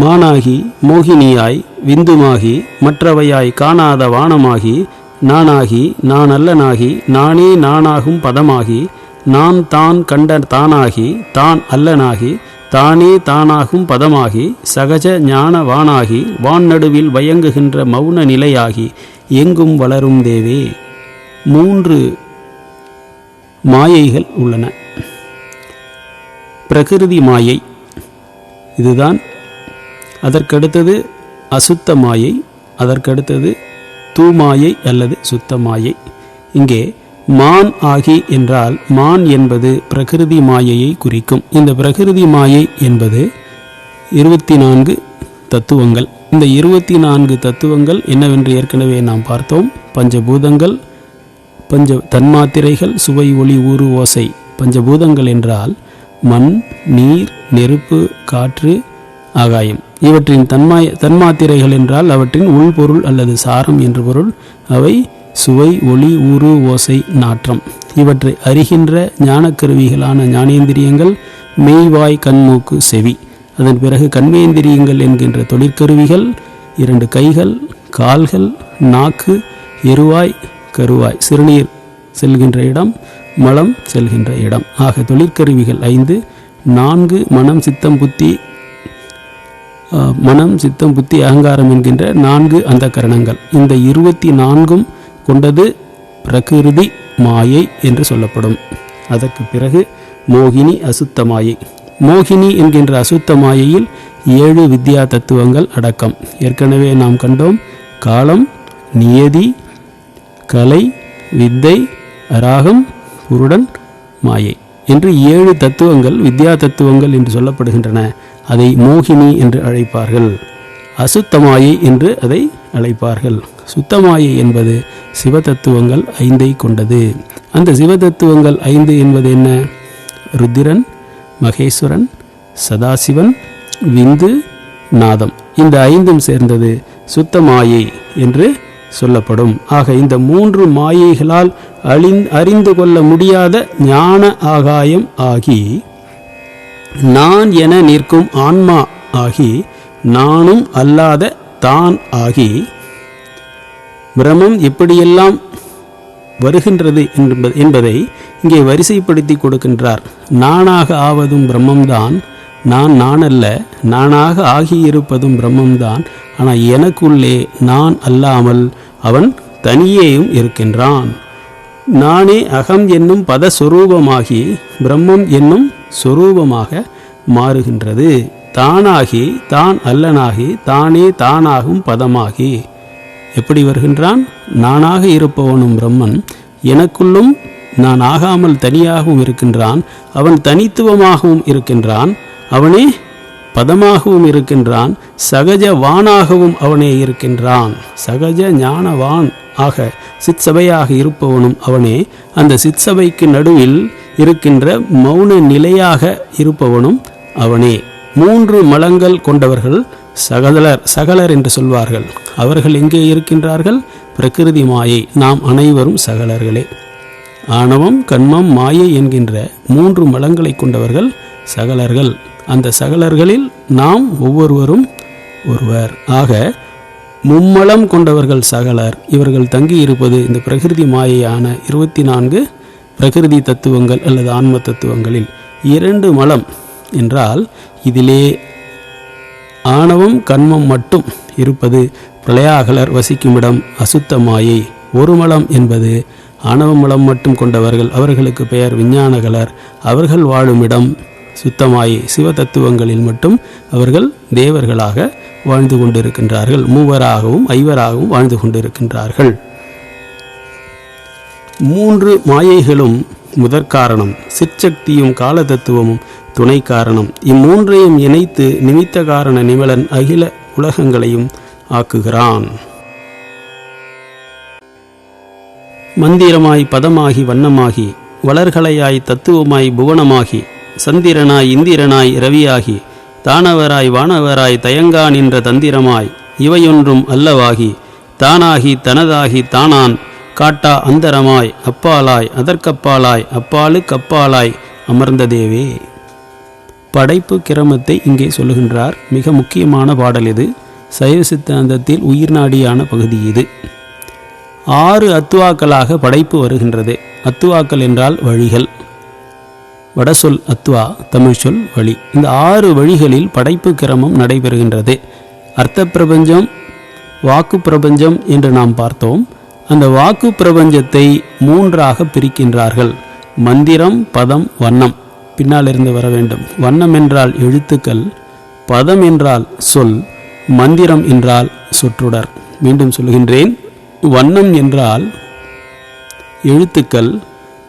மானாகி மோகினியாய் விந்துமாகி மற்றவையாய் காணாத வானமாகி நானாகி நான் அல்லனாகி நானே நானாகும் பதமாகி நான் தான் கண்ட தானாகி தான் அல்லனாகி தானே தானாகும் பதமாகி சகஜ ஞான வானாகி வான் வயங்குகின்ற மௌன நிலையாகி எங்கும் வளரும் தேவே. 3 மாயைகள் உள்ளன. பிரகிருதி மாயை இதுதான். அதற்கடுத்தது அசுத்த மாயை, அதற்கடுத்தது தூமாயை அல்லது சுத்த மாயை. இங்கே மான் ஆகி என்றால் மான் என்பது பிரகிருதி மாயையை குறிக்கும். இந்த பிரகிருதி மாயை என்பது 24 தத்துவங்கள். இந்த 24 தத்துவங்கள் என்னவென்று ஏற்கனவே நாம் பார்த்தோம். பஞ்சபூதங்கள், தன்மாத்திரைகள், சுவை ஒளி ஊறு ஓசை. பஞ்சபூதங்கள் என்றால் மண், நீர், நெருப்பு, காற்று, ஆகாயம். இவற்றின் தன்மாத்திரைகள் என்றால் அவற்றின் உள்பொருள் அல்லது சாரம் என்று பொருள். அவை சுவை ஒளி ஊறு ஓசை நாற்றம். இவற்றை அறிகின்ற ஞானக்கருவிகளான ஞானேந்திரியங்கள் மெய்வாய் கண்மூக்கு செவி. அதன் பிறகு கண்மேந்திரியங்கள் என்கின்ற தொழிற்கருவிகள் 2 கைகள், கால்கள், நாக்கு, எருவாய், கருவாய், சிறுநீர் செல்கின்ற இடம், மலம் செல்கின்ற இடம். ஆக தொழிற்கருவிகள் 5. 4 மனம் சித்தம் புத்தி அகங்காரம் என்கின்ற 4 அந்த கரணங்கள். இந்த 24 கொண்டது பிரகிருதி மாயை என்று சொல்லப்படும். அதற்கு பிறகு மோகினி அசுத்த மாயை. மோகினி என்கின்ற அசுத்த மாயையில் 7 வித்யா தத்துவங்கள் அடக்கம். ஏற்கனவே நாம் கண்டோம். காலம், நியதி, கலை, வித்தை, ராகம், புருடன், மாயை என்று 7 தத்துவங்கள் வித்யா தத்துவங்கள் என்று சொல்லப்படுகின்றன. அதை மோகினி என்று அழைப்பார்கள். அசுத்தமாயை என்று அதை அழைப்பார்கள். சுத்தமாயை என்பது சிவதத்துவங்கள் 5 கொண்டது. அந்த சிவதத்துவங்கள் 5 என்பது என்ன? ருத்திரன், மகேஸ்வரன், சதாசிவன், விந்து, நாதம். இந்த 5 சேர்ந்தது சுத்தமாயை என்று சொல்லப்படும். ஆக இந்த 3 மாயைகளால் அறிந்து கொள்ள முடியாத ஞான ஆகாயம் ஆகி நான் என நிற்கும் ஆன்மா ஆகி நானும் அல்லாத தான் ஆகி பிரம்மம் எப்படியெல்லாம் வருகின்றது என்பதை இங்கே வரிசைப்படுத்தி கொடுக்கின்றார். நானாக ஆவதும் பிரம்மம்தான், நான் அல்ல. நானாக ஆகியிருப்பதும் பிரம்மம்தான். ஆனால் எனக்குள்ளே நான் அல்லாமல் அவன் தனியேயும் இருக்கின்றான். நானே அகம் என்னும் பதஸ்வரூபமாகி பிரம்மம் என்னும் சொரூபமாக மாறுகின்றது. தானாகி தான் அல்லனாகி தானே தானாகும் பதமாகி எப்படி வருகின்றான்? நானாக இருப்பவனும் பிரம்மன் எனக்குள்ளும் நான் ஆகாமல் தனியாகவும் இருக்கின்றான். அவன் தனித்துவமாகவும் இருக்கின்றான். அவனே பதமாகவும் இருக்கின்றான். சகஜ வானாகவும் அவனே இருக்கின்றான். சகஜ ஞானவான் ஆக சிற்சபையாக இருப்பவனும் அவனே. அந்த சிற்சபைக்கு நடுவில் இருக்கின்ற மௌன நிலையாக இருப்பவனும் அவனே. 3 மலங்கள் கொண்டவர்கள் சகலர் என்று சொல்வார்கள். அவர்கள் எங்கே இருக்கின்றார்கள்? பிரகிருதி மாயை. நாம் அனைவரும் சகலர்களே. ஆணவம், கண்மம், மாயை என்கின்ற 3 மலங்களை கொண்டவர்கள் சகலர்கள். அந்த சகலர்களில் நாம் ஒவ்வொருவரும் ஒருவர். ஆக மும்மலம் கொண்டவர்கள் சகலர். இவர்கள் தங்கி இருப்பது இந்த பிரகிருதி மாயையான 24 பிரகிருதி தத்துவங்கள் அல்லது ஆன்ம தத்துவங்களில். 2 மலம் என்றால் இதிலே ஆணவம் கண்மம் மட்டும் இருப்பது பிரளயாகலர் வசிக்குமிடம் அசுத்த மாயை. 1 மலம் என்பது ஆணவ மலம் மட்டும் கொண்டவர்கள். அவர்களுக்கு பெயர் விஞ்ஞானகலர். அவர்கள் வாழுமிடம் சுத்தமாயை. சிவ தத்துவங்களில் மட்டும் அவர்கள் தேவர்களாக வாழ்ந்து கொண்டிருக்கின்றார்கள். 3வராகவும் 5வராகவும் வாழ்ந்து கொண்டிருக்கின்றார்கள். 3 மாயைகளும் முதற்காரணம். சிற்சக்தியும் கால தத்துவமும் துணை காரணம். இம்மூன்றையும் இணைத்து நிமித்த காரண நிமலன் அகில உலகங்களையும் ஆக்குகிறான். மந்திரமாய் பதமாகி வண்ணமாகி வளர்களையாய் தத்துவமாய் புவனமாகி சந்திரனாய் இந்திரனாய் ரவியாகி தானவராய் வானவராய் தயங்கா நின்ற தந்திரமாய் இவையொன்றும் அல்லவாகி தானாகி தனதாகி தானான் காட்டா அந்தரமாய் அப்பாலாய் அதற்கப்பாலாய் அப்பாலுக்கப்பாலாய் அமர்ந்த தேவே. படைப்பு கிரமத்தை இங்கே சொல்லுகின்றார். மிக முக்கியமான பாடல் இது. சைவ சித்தாந்தத்தில் உயிர் நாடியான பகுதி இது. 6 அத்துவாக்களாக படைப்பு வருகின்றது. அத்துவாக்கள் என்றால் வழிகள். வடசொல் அத்வா, தமிழ் சொல் வழி. இந்த 6 வழிகளில் படைப்பு கிரமம் நடைபெறுகின்றது. அர்த்த பிரபஞ்சம், வாக்கு பிரபஞ்சம் என்று நாம் பார்த்தோம். அந்த வாக்கு பிரபஞ்சத்தை 3ஆக பிரிக்கின்றார்கள். மந்திரம், பதம், வண்ணம். பின்னால் இருந்து வர வேண்டும். வண்ணம் என்றால் எழுத்துக்கள், பதம் என்றால் சொல், மந்திரம் என்றால் சொற்றொடர். மீண்டும் சொல்கின்றேன். வண்ணம் என்றால் எழுத்துக்கள்,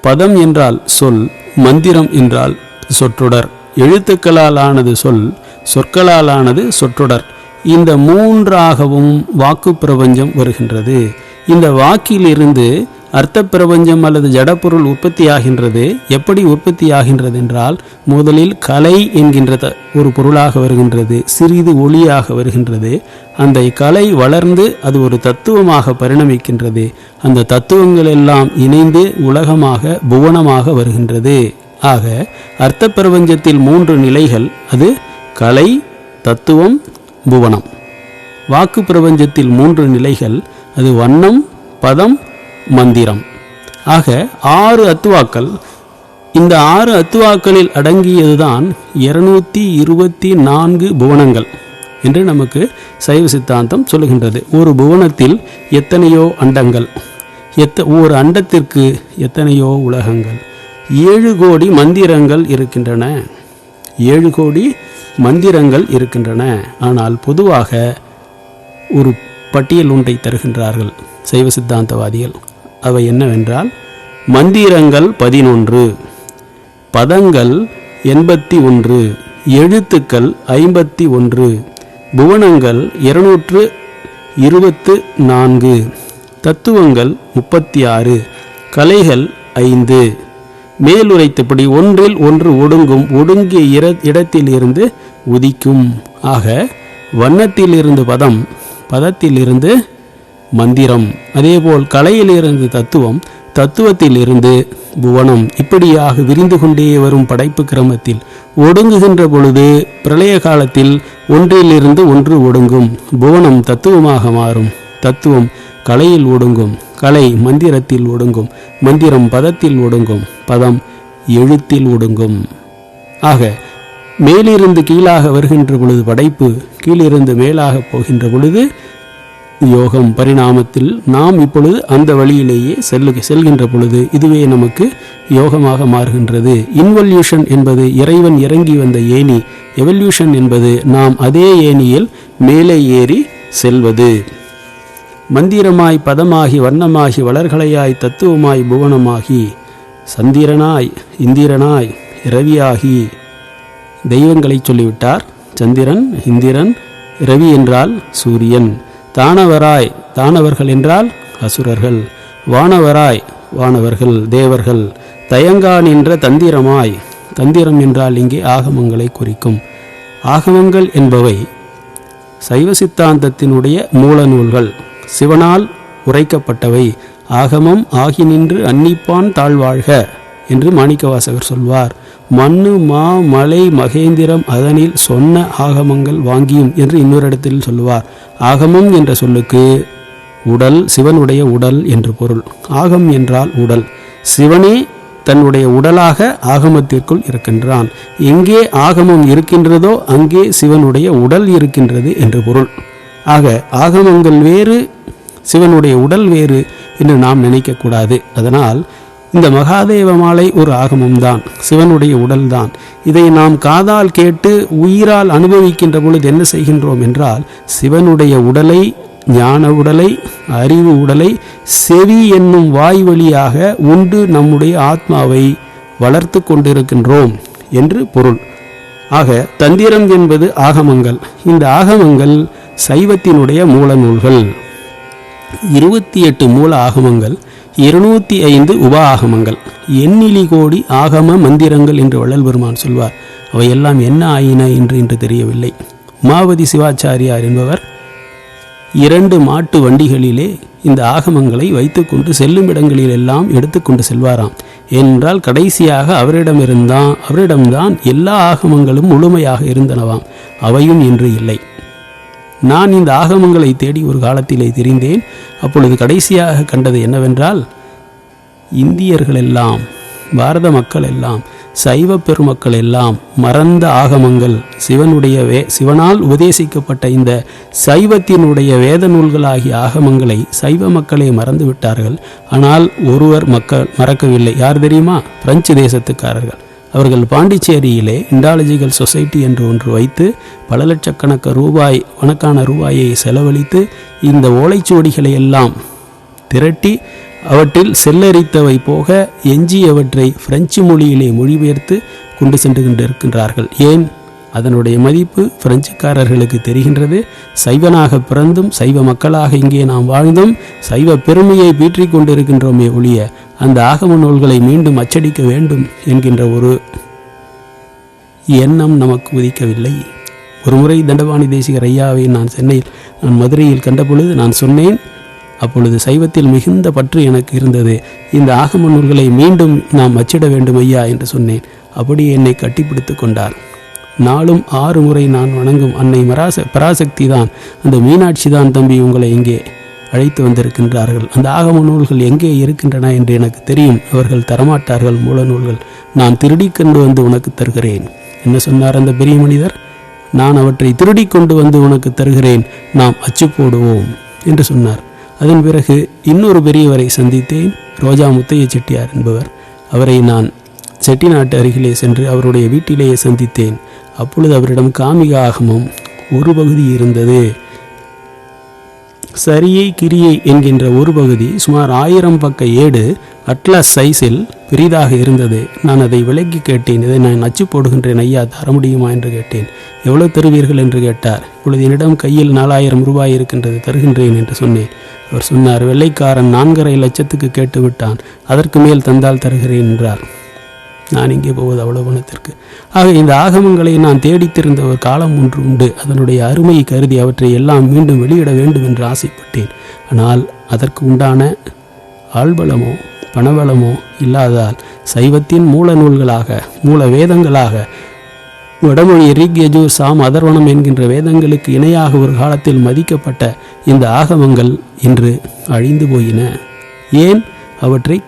பதம் என்றால் சொல், மந்திரம் என்றால் சொற்றொடர். எழுத்துக்களால் ஆனது சொல், சொற்களால் ஆனது சொற்றொடர். இந்த 3ஆகவும் வாக்கு பிரபஞ்சம் வருகின்றது. இந்த வாக்கிலிருந்து அர்த்த பிரபஞ்சம் அல்லது ஜடப்பொருள் உற்பத்தியாகின்றது. எப்படி உற்பத்தியாகின்றது என்றால், முதலில் கலை என்கின்ற ஒரு பொருளாக வருகின்றது. சிறிது ஒளியாக வருகின்றது. அந்த கலை வளர்ந்து அது ஒரு தத்துவமாக பரிணமிக்கின்றது. அந்த தத்துவங்கள் எல்லாம் இணைந்து உலகமாக, புவனமாக வருகின்றது. ஆக அர்த்த பிரபஞ்சத்தில் 3 நிலைகள். அது கலை, தத்துவம், புவனம். வாக்கு பிரபஞ்சத்தில் 3 நிலைகள். அது வண்ணம், பதம், மந்திரம். ஆக 6 அத்துவாக்கள். இந்த 6 அத்துவாக்களில் அடங்கியதுதான் 224 புவனங்கள் என்று நமக்கு சைவ சித்தாந்தம் சொல்லுகின்றது. ஒரு புவனத்தில் எத்தனையோ அண்டங்கள், ஒரு அண்டத்திற்கு எத்தனையோ உலகங்கள். 7 கோடி மந்திரங்கள் இருக்கின்றன. 7 கோடி மந்திரங்கள் இருக்கின்றன. ஆனால் பொதுவாக ஒரு பட்டியல் ஒன்றை தருகின்றார்கள் சைவ சித்தாந்தவாதிகள். அவை என்னவென்றால், மந்திரங்கள் 11, பதங்கள் 81, எழுத்துக்கள் 51, புவனங்கள் 224, தத்துவங்கள் 36, கலைகள் 5. மேலுரைத்தபடி ஒன்றில் ஒன்று ஒடுங்கும், ஒடுங்கிய இடத்தில் இருந்து உதிக்கும். ஆக வண்ணத்திலிருந்து பதம், பதத்திலிருந்து மந்திரம், அதேபோல் கலையிலிருந்து தத்துவம், தத்துவத்திலிருந்து புவனம். இப்படியாக விரிந்து கொண்டே வரும் படைப்பு கிரமத்தில் ஒடுங்குகின்ற பொழுது பிரளய காலத்தில் ஒன்றிலிருந்து ஒன்று ஒடுங்கும். புவனம் தத்துவமாக மாறும். தத்துவம் கலையில் ஒடுங்கும். கலை மந்திரத்தில் ஒடுங்கும். மந்திரம் பதத்தில் ஒடுங்கும். பதம் எழுத்தில் ஒடுங்கும். ஆக மேலிருந்து கீழாக வருகின்ற பொழுது படைப்பு, கீழிருந்து மேலாக போகின்ற பொழுது யோகம். பரிணாமத்தில் நாம் இப்பொழுது அந்த வழியிலேயே செல்கின்ற பொழுது இதுவே நமக்கு யோகமாக மாறுகின்றது. இன்வல்யூஷன் என்பது இறைவன் இறங்கி வந்த ஏணி. எவல்யூஷன் என்பது நாம் அதே ஏணியில் மேலே ஏறி செல்வது. மந்திரமாய், பதமாகி, வண்ணமாகி, வளர்கலையாய், தத்துவமாய், புவனமாகி, சந்திரனாய், இந்திரனாய், ரவியாகி. தெய்வங்களை சொல்லிவிட்டார். சந்திரன், இந்திரன், ரவி என்றால் சூரியன். தானவராய், தானவர்கள் என்றால் அசுரர்கள். வானவராய், வானவர்கள், தேவர்கள். தயங்கா நின்ற தந்திரமாய், தந்திரம் என்றால் இங்கே ஆகமங்களை குறிக்கும். ஆகமங்கள் என்பவை சைவ சித்தாந்தத்தினுடைய மூல நூல்கள், சிவனால் உரைக்கப்பட்டவை. ஆகமம் ஆகி நின்று அன்னிப்பான் தாழ்வாழ்க என்று மாணிக்கவாசகர் சொல்வார். மண்ணு, மா, மலை, மகேந்திரம் அதனில் சொன்ன ஆகமங்கள் வாங்கியும் என்று இன்னொரு இடத்தில் சொல்லுவார். ஆகமம் என்ற சொல்லுக்கு உடல், சிவனுடைய உடல் என்று பொருள். ஆகம் என்றால் உடல். சிவனே தன்னுடைய உடலாக ஆகமத்திற்குள் இருக்கின்றான். எங்கே ஆகமம் இருக்கின்றதோ அங்கே சிவனுடைய உடல் இருக்கின்றது என்று பொருள். ஆக ஆகமங்கள் வேறு, சிவனுடைய உடல் வேறு என்று நாம் நினைக்கக்கூடாது. அதனால் இந்த மகாதேவ மாலை ஒரு ஆகமம்தான், சிவனுடைய உடல்தான். இதை நாம் காதால் கேட்டு உயிரால் அனுபவிக்கின்ற பொழுது என்ன செய்கின்றோம் என்றால், சிவனுடைய உடலை, ஞான உடலை, அறிவு உடலை செவி என்னும் வாய் வழியாக உண்டு நம்முடைய ஆத்மாவை வளர்த்து கொண்டிருக்கின்றோம் என்று பொருள். ஆக தந்திரம் என்பது ஆகமங்கள். இந்த ஆகமங்கள் சைவத்தினுடைய மூல நூல்கள். 28 மூல ஆகமங்கள், 205 உப ஆகமங்கள், எண்ணிலி கோடி ஆகம மந்திரங்கள் என்று வள்ளல் பெருமான் சொல்வார். அவையெல்லாம் என்ன ஆயின என்று தெரியவில்லை. உமாவதி சிவாச்சாரியார் என்பவர் 2 மாட்டு வண்டிகளிலே இந்த ஆகமங்களை வைத்துக்கொண்டு செல்லும் இடங்களில் எல்லாம் எடுத்துக்கொண்டு செல்வாராம். ஏனென்றால் கடைசியாக அவரிடம்தான் எல்லா ஆகமங்களும் முழுமையாக இருந்தனவாம். அவையும் இன்று இல்லை. நான் இந்த ஆகமங்களை தேடி ஒரு காலத்திலே திரிந்தேன். அப்பொழுது கடைசியாக கண்டது என்னவென்றால், இந்தியர்கள் எல்லாம், பாரத மக்கள் எல்லாம், சைவ பெருமக்கள் எல்லாம் மறந்த ஆகமங்கள், சிவனால் உபதேசிக்கப்பட்ட இந்த சைவத்தினுடைய வேத நூல்களாகிய ஆகமங்களை சைவ மக்களே மறந்து விட்டார்கள். ஆனால் ஒருவர் மக்கள் மறக்கவில்லை. யார் தெரியுமா? பிரெஞ்சு தேசத்துக்காரர்கள். அவர்கள் பாண்டிச்சேரியிலே இண்டாலஜிக்கல் சொசைட்டி என்று ஒன்று வைத்து பல லட்சக்கணக்கான ரூபாயை செலவழித்து இந்த ஓலைச்சுவடிகளை எல்லாம் திரட்டி அவற்றில் செல்லரித்தவை போக எஞ்சியவற்றை பிரெஞ்சு மொழியிலே மொழிபெயர்த்து கொண்டு சென்று கொண்டிருக்கின்றார்கள். ஏன்? அதனுடைய மதிப்பு பிரெஞ்சுக்காரர்களுக்கு தெரிகின்றது. சைவனாக பிறந்தும் சைவ மக்களாக இங்கே நாம் வாழ்ந்தும் சைவ பெருமையை பீற்றிக் கொண்டிருக்கின்றோமே ஒழிய அந்த ஆகம நூல்களை மீண்டும் அச்சடிக்க வேண்டும் என்கின்ற ஒரு எண்ணம் நமக்கு உதிக்கவில்லை. ஒரு முறை தண்டபாணி தேசிகர் ஐயாவை நான் மதுரையில் கண்டபொழுது நான் சொன்னேன், அப்பொழுது சைவத்தில் மிகுந்த பற்று எனக்கு இருந்தது. இந்த ஆகம நூல்களை மீண்டும் நாம் அச்சிட வேண்டும் ஐயா என்று சொன்னேன். அப்படியே என்னை கட்டிப்பிடித்து கொண்டார். நாளும் 6 முறை நான் வணங்கும் அன்னை பராசக்தி தான், அந்த மீனாட்சி தான் தம்பி உங்களை இங்கே அழைத்து வந்திருக்கின்றார்கள். அந்த ஆகம நூல்கள் எங்கே இருக்கின்றன என்று எனக்கு தெரியும். அவர்கள் தரமாட்டார்கள் மூல நூல்கள். நான் திருடி கொண்டு வந்து உனக்கு தருகிறேன். என்ன சொன்னார் அந்த பெரிய மனிதர்? நான் அவற்றை திருடி கொண்டு வந்து உனக்கு தருகிறேன், நாம் அச்சு போடுவோம் என்று சொன்னார். அதன் பிறகு இன்னொரு பெரியவரை சந்தித்தேன், ரோஜா முத்தைய செட்டியார் என்பவர். அவரை நான் செட்டிநாட்டு அருகிலே சென்று அவருடைய வீட்டிலேயே சந்தித்தேன். அப்பொழுது அவரிடம் காமிக ஆகமம் ஒரு பகுதி இருந்தது. சரியை கிரியை என்கின்ற ஒரு பகுதி சுமார் 1000 பக்க ஏடு அட்லஸ் சைஸில் பெரிதாக இருந்தது. நான் அதை விலக்கி கேட்டேன். இதை நான் அச்சு போடுகின்றேன் ஐயா, தர முடியுமா என்று கேட்டேன். எவ்வளவு தருவீர்கள் என்று கேட்டார். இப்பொழுது என்னிடம் கையில் 4000 ரூபாய் இருக்கின்றது, தருகின்றேன் என்று சொன்னேன். அவர் சொன்னார், வெள்ளைக்காரன் 4.5 லட்சத்துக்கு கேட்டுவிட்டான், அதற்கு மேல் தந்தால் தருகிறேன் என்றார். நான் இங்கே போவது அவ்வளவு பணத்திற்கு? ஆக இந்த ஆகமங்களை நான் தேடித்திருந்த ஒரு காலம் ஒன்று உண்டு. அதனுடைய அருமையை கருதி அவற்றை எல்லாம் மீண்டும் வெளியிட வேண்டும் என்று ஆசைப்பட்டேன். ஆனால் அதற்கு உண்டான ஆள்பலமோ பணபலமோ இல்லாததால் சைவத்தின் மூல நூல்களாக, மூல வேதங்களாக, வடமொழி ரிக் யஜூர் சாம் அதர்வணம் என்கின்ற வேதங்களுக்கு இணையாக ஒரு காலத்தில் மதிக்கப்பட்ட இந்த ஆகமங்கள் இன்று அழிந்து போயின. ஏன்? அவற்றை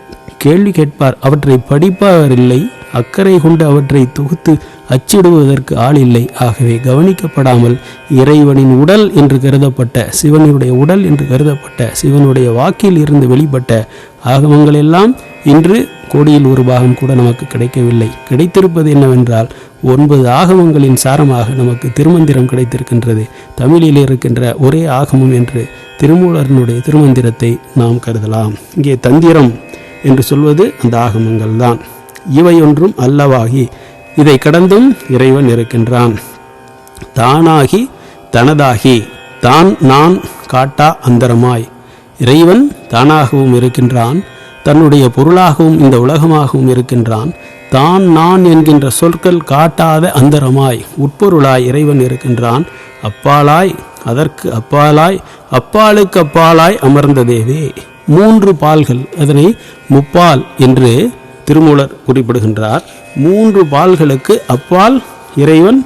கேள்வி கேட்பார், அவற்றை படிப்பார் இல்லை, அக்கறை கொண்டு அவற்றை தொகுத்து அச்சிடுவதற்கு ஆள் இல்லை. ஆகவே கவனிக்கப்படாமல் இறைவனின் உடல் என்று கருதப்பட்ட, சிவனுடைய உடல் என்று கருதப்பட்ட, சிவனுடைய வாக்கில் இருந்து வெளிப்பட்ட ஆகமங்கள் எல்லாம் இன்று 1/4 பாகம் கூட நமக்கு கிடைக்கவில்லை. கிடைத்திருப்பது என்னவென்றால் 9 ஆகமங்களின் சாரமாக நமக்கு திருமந்திரம் கிடைத்திருக்கின்றது. தமிழில் இருக்கின்ற ஒரே ஆகமம் என்று திருமூலரனுடைய திருமந்திரத்தை நாம் கருதலாம். இங்கே தந்திரம் என்று சொல்வது அந்த ஆகமங்கள் தான். இவையொன்றும் அல்லவாகி இதை கடந்தும் இறைவன் இருக்கின்றான். தானாகி தனதாகி தான் நான் காட்டா அந்தரமாய் இறைவன் தானாகவும் இருக்கின்றான், தன்னுடைய பொருளாகவும் இந்த உலகமாகவும் இருக்கின்றான். தான் நான் என்கின்ற சொற்கள் காட்டாத அந்தரமாய் உட்பொருளாய் இறைவன் இருக்கின்றான். அப்பாலாய், அதற்கு அப்பாலாய், அப்பாலுக்கு அப்பாலாய் அமர்ந்த தேவே. 3 பால்கள், அதனை முப்பால் என்று திருமூலர் குறிப்பிடுகின்றார். 3 பால்களுக்கு அப்பால் இறைவன்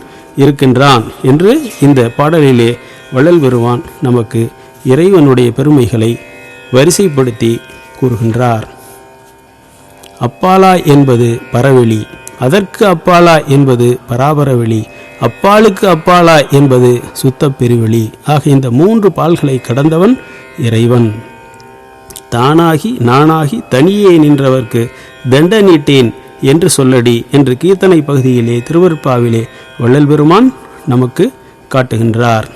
இருக்கின்றான் என்று இந்த பாடலிலே வள்ளல் பெருமான் நமக்கு இறைவனுடைய பெருமைகளை வரிசைப்படுத்தி கூறுகின்றார். அப்பாலாய் என்பது பரவெளி, அதற்கு அப்பாலாய் என்பது பராபரவெளி, அப்பாலுக்கு அப்பாலாய் என்பது சுத்த பெருவெளி. ஆக இந்த 3 பால்களை கடந்தவன் இறைவன். தானாகி நானாகி தனியே நின்றவர்க்கு தண்ட நீட்டேன் என்று சொல்லடி என்று கீர்த்தனை பகுதியிலே திருவருட்பாவிலே வள்ளல் பெருமான் நமக்கு காட்டுகின்றார்.